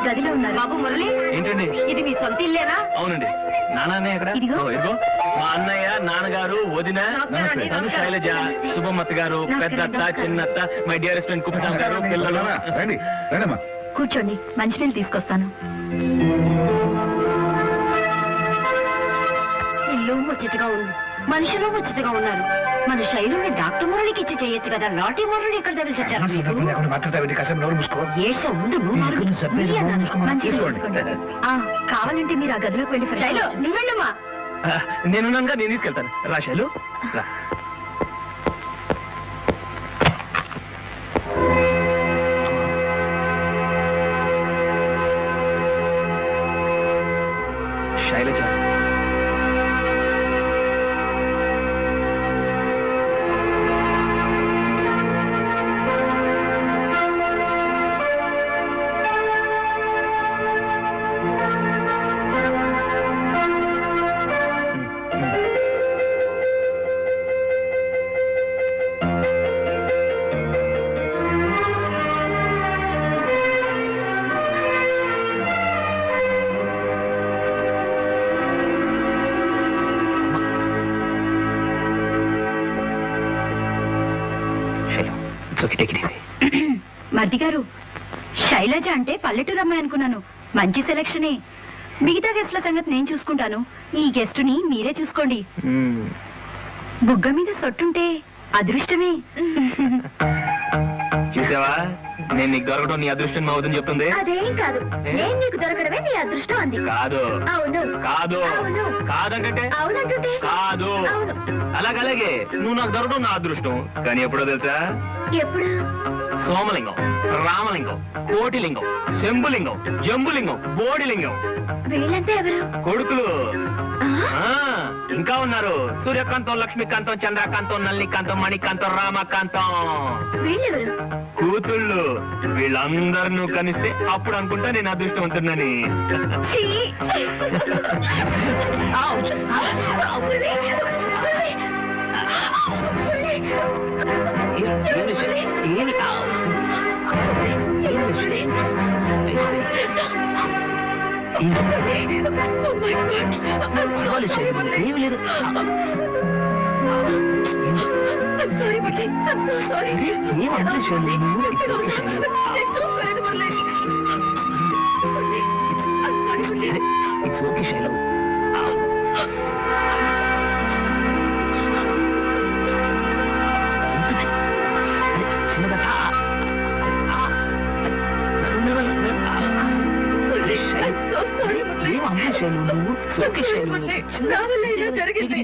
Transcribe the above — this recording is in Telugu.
గదిలో ఉన్నారు. బాబు మురళి, ఏంటండి ఇది మీ సొంత ఇల్లేనా? అవునండి. నాన్న ఎక్కడ? ఇదిగో. ఇదిగో మా అన్నయ్య, నాన్నగారు, వదిన, తను శైలజ, శుభమత్త గారు, పెద్దత్త, చిన్నత్త, మై డియరెస్ట్ ఫ్రెండ్ కుప్పస్వామి గారు, పిల్లలు. కూర్చోండి, మంచినీళ్ళు తీసుకొస్తాను. ఇల్లు ముచ్చటగా ఉంది, మనుషులు ముచ్చటగా ఉన్నారు. మన శైలుని డాక్టర్ మురళికి ఇచ్చి చేయొచ్చు కదా. లాటి మురళి ఇక్కడ దగ్గర చచ్చారు. కావాలంటే మీరు ఆ గదిలోకి వెళ్ళి శైలు నువ్వెళ్ళమ్మా. నేనున్నానుగా, నేను తీసుకెళ్తాను. రా శైలు, రా. శైలజ, మర్ది గారు, శైలజ అంటే పల్లెటూరు అమ్మాయి అనుకున్నాను. మంచి సెలక్షనే. మిగతా గెస్ట్ల సంగతి నేను చూసుకుంటాను. ఈ గెస్టుని మీరే చూసుకోండి. బుగ్గ మీద సొట్టుంటే అదృష్టమే. చూసావా, నేను నీకు దొరకడం నీ అదృష్టం అవుతుంది చెప్తుంది. అదేం కాదు, నేను నీకు దొరకడమే నీ అదృష్టం అంది. కాదు అవును కాదు కాదంటే అవునంటుంటే కాదు. అలాగే నువ్వు నాకు దొరకడం నా అదృష్టం. కానీ ఎప్పుడో తెలుసా? ఎప్పుడు? సోమలింగం, రామలింగం, కోటిలింగం, శంభులింగం, జంబులింగం, బోడిలింగం. వీళ్ళంతా ఎవరు? కొడుకులు. ఇంకా ఉన్నారు. సూర్యకాంతం, లక్ష్మీకాంతం, చంద్రకాంతం, నల్లికాంతం, మణికాంతం, రామకాంతం. వీళ్ళెవరు? కూతుళ్ళు. వీళ్ళందరూ కనిస్తే అప్పుడు అనుకుంటా నేను అదృష్టవంతున్నని. ఏమి లేదు. It's okay Shailu. జరిగింది.